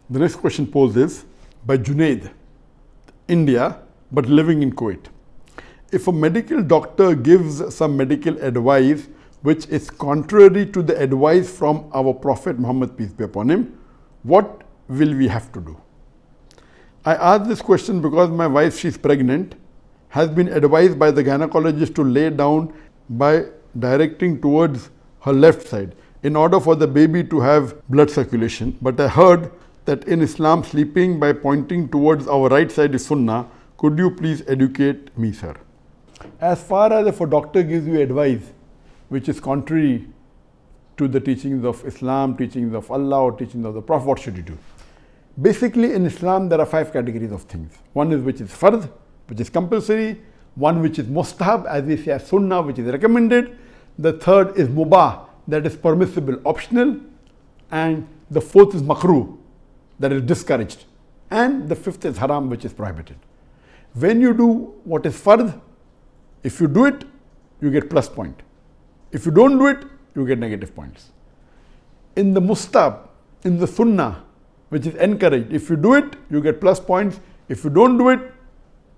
The next question posed is by Junaid, India, but living in Kuwait. If a medical doctor gives some medical advice which is contrary to the advice from our Prophet Muhammad, peace be upon him, what will we have to do? I ask this question because my wife, she's pregnant, has been advised by the gynecologist to lay down by directing towards her left side in order for the baby to have blood circulation. But I heard that in Islam, sleeping by pointing towards our right side is sunnah. Could you please educate me, sir? As far as if a doctor gives you advice which is contrary to the teachings of Islam, teachings of Allah or teachings of the Prophet, what should you do? Basically in Islam there are 5 categories of things. One is which is fard, which is compulsory. One which is mustahab, as we say as sunnah, which is recommended. The third is mubah, that is permissible, optional. And the fourth is makruh, that is discouraged. And the fifth is haram, which is prohibited. When you do what is fard, if you do it, you get plus point. If you don't do it, you get negative points. In the mustahab, in the sunnah, which is encouraged, if you do it, you get plus points. If you don't do it,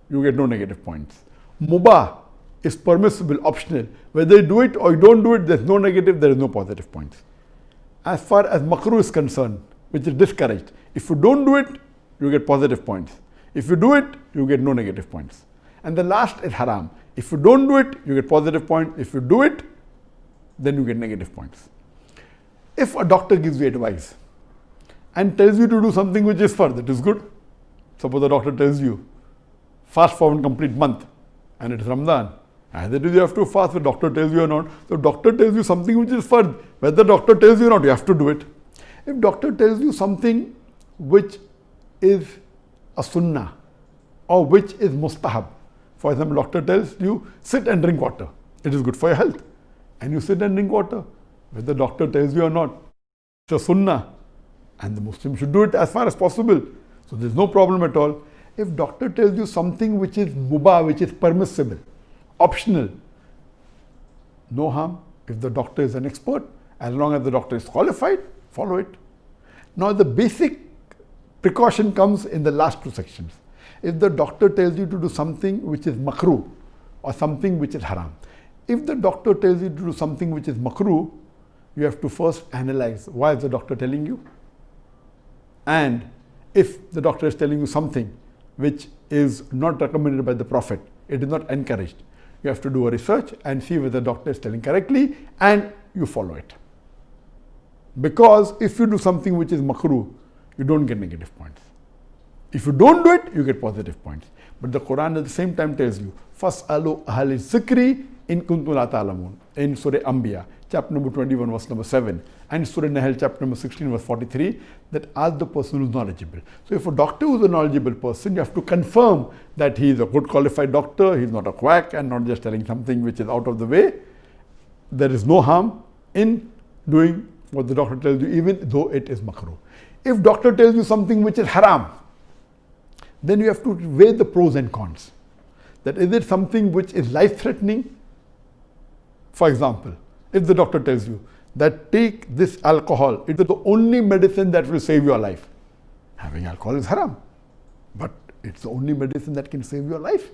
you get no negative points. Mubah is permissible, optional. Whether you do it or you don't do it, there's no negative, there is no positive points. As far as makruh is concerned, which is discouraged, if you don't do it, you get positive points. If you do it, you get no negative points. And the last is haram. If you don't do it, you get positive points. If you do it, then you get negative points. If a doctor gives you advice and tells you to do something which is fard, that is good. Suppose the doctor tells you, fast for one complete month, and it is Ramadan. Either you have to fast, the doctor tells you or not. So doctor tells you something which is fard. Whether doctor tells you or not, you have to do it. If doctor tells you something which is a sunnah or which is mustahab, for example, doctor tells you sit and drink water. It is good for your health. And you sit and drink water. Whether doctor tells you or not, it's a sunnah. And the Muslim should do it as far as possible. So there's no problem at all. If doctor tells you something which is mubah, which is permissible, optional, no harm. If the doctor is an expert, as long as the doctor is qualified, follow it. Now the basic precaution comes in the last 2 sections. If the doctor tells you to do something which is makruh or something which is haram. If the doctor tells you to do something which is makruh, you have to first analyze why is the doctor telling you. And if the doctor is telling you something which is not recommended by the Prophet, it is not encouraged, you have to do a research and see whether the doctor is telling correctly and you follow it. Because if you do something which is makruh, you don't get negative points. If you don't do it, you get positive points. But the Quran at the same time tells you, فَاسْأَلُوا أَهْلِ الذِّكْرِ إِن كُنتُمْ لَا تَعْلَمُونَ, in Surah Anbiya, chapter number 21, verse number 7, and Surah Nahl, chapter number 16, verse 43, that ask the person who is knowledgeable. So if a doctor who is a knowledgeable person, you have to confirm that he is a good qualified doctor, he is not a quack and not just telling something which is out of the way. There is no harm in doing what the doctor tells you, even though it is makruh. If doctor tells you something which is haram, then you have to weigh the pros and cons. That is it something which is life-threatening? For example, if the doctor tells you that take this alcohol, it is the only medicine that will save your life. Having alcohol is haram, but it's the only medicine that can save your life.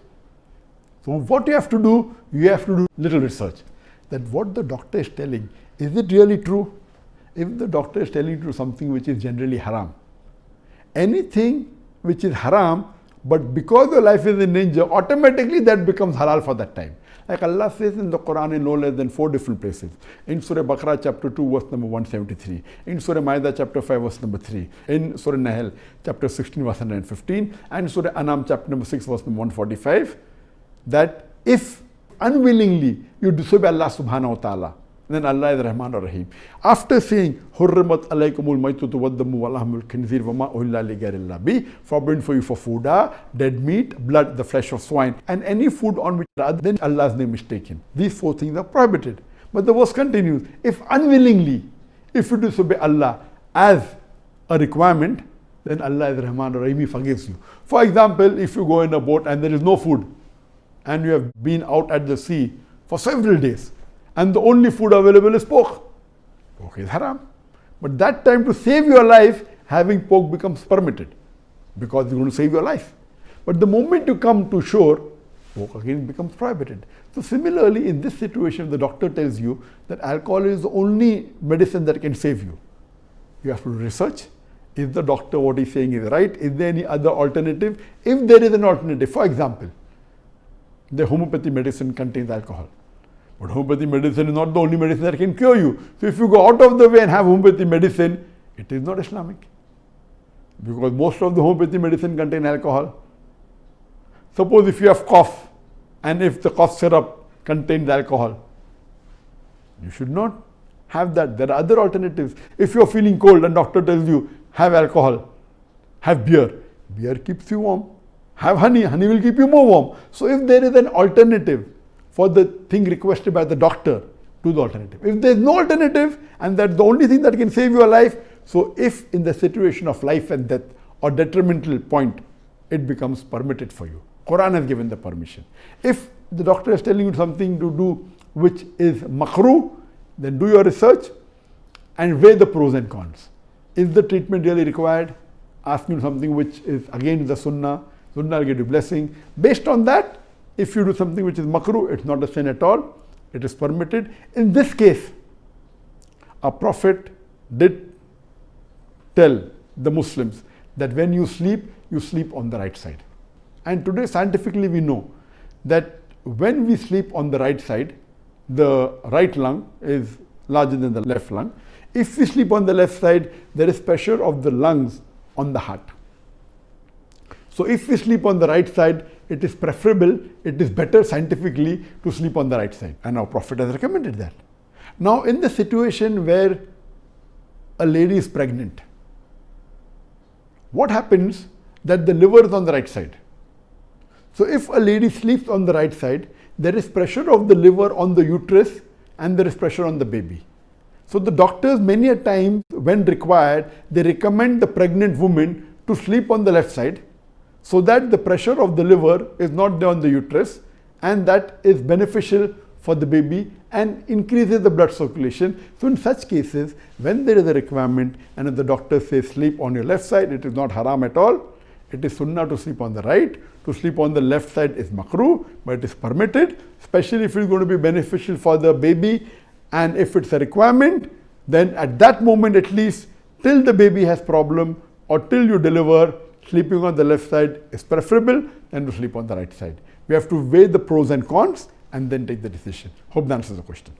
So what you have to do, you have to do little research. That what the doctor is telling, is it really true? If the doctor is telling you something which is generally haram, anything which is haram, but because your life is in danger, automatically that becomes halal for that time. Like Allah says in the Quran in no less than 4 different places. In Surah Baqarah chapter 2 verse number 173. In Surah Ma'idah chapter 5 verse number 3. In Surah Nahl chapter 16 verse 115. And Surah Anam chapter number 6 verse number 145. That if unwillingly you disobey Allah subhanahu wa ta'ala, then Allah is Rahman or Rahim. After saying, Hurrimat alaykumul maytutu waddamu walahmul khinzir wama uhilla li ghayrillah bi, forbidden for you for food, dead meat, blood, the flesh of swine, and any food on which other than Allah's name is taken. These 4 things are prohibited. But the verse continues, if unwillingly, if you disobey Allah as a requirement, then Allah is Rahman or Rahim, He forgives you. For example, if you go in a boat and there is no food, and you have been out at the sea for several days, and the only food available is pork. Pork is haram. But that time to save your life, having pork becomes permitted because it's going to save your life. But the moment you come to shore, pork again becomes prohibited. So similarly, in this situation, the doctor tells you that alcohol is the only medicine that can save you. You have to research. Is the doctor what he's saying is right? Is there any other alternative? If there is an alternative, for example, the homeopathy medicine contains alcohol. But homeopathy medicine is not the only medicine that can cure you. So if you go out of the way and have homeopathy medicine, it is not Islamic. Because most of the homeopathy medicine contain alcohol. Suppose if you have cough and if the cough syrup contains alcohol, you should not have that. There are other alternatives. If you are feeling cold and doctor tells you, have alcohol, have beer. Beer keeps you warm. Have honey. Honey will keep you more warm. So if there is an alternative for the thing requested by the doctor, do the alternative. If there is no alternative and that's the only thing that can save your life, so if in the situation of life and death or detrimental point, it becomes permitted for you. Quran has given the permission. If the doctor is telling you something to do which is makruh, then do your research and weigh the pros and cons. Is the treatment really required? Ask me something which is against the sunnah. Sunnah will give you blessing. Based on that, if you do something which is makruh, it's not a sin at all. It is permitted. In this case, a prophet did tell the Muslims that when you sleep on the right side. And today scientifically we know that when we sleep on the right side, the right lung is larger than the left lung. If we sleep on the left side, there is pressure of the lungs on the heart. So if we sleep on the right side, it is preferable, it is better scientifically to sleep on the right side. And our Prophet has recommended that. Now in the situation where a lady is pregnant, what happens that the liver is on the right side? So if a lady sleeps on the right side, there is pressure of the liver on the uterus and there is pressure on the baby. So the doctors many a time when required, they recommend the pregnant woman to sleep on the left side so that the pressure of the liver is not there on the uterus and that is beneficial for the baby and increases the blood circulation. So in such cases, when there is a requirement and if the doctor says sleep on your left side, it is not haram at all. It is sunnah to sleep on the right. To sleep on the left side is makruh, but it is permitted, especially if it is going to be beneficial for the baby. And if it's a requirement, then at that moment at least, till the baby has problem or till you deliver, sleeping on the left side is preferable than to sleep on the right side. We have to weigh the pros and cons and then take the decision. Hope that answers the question.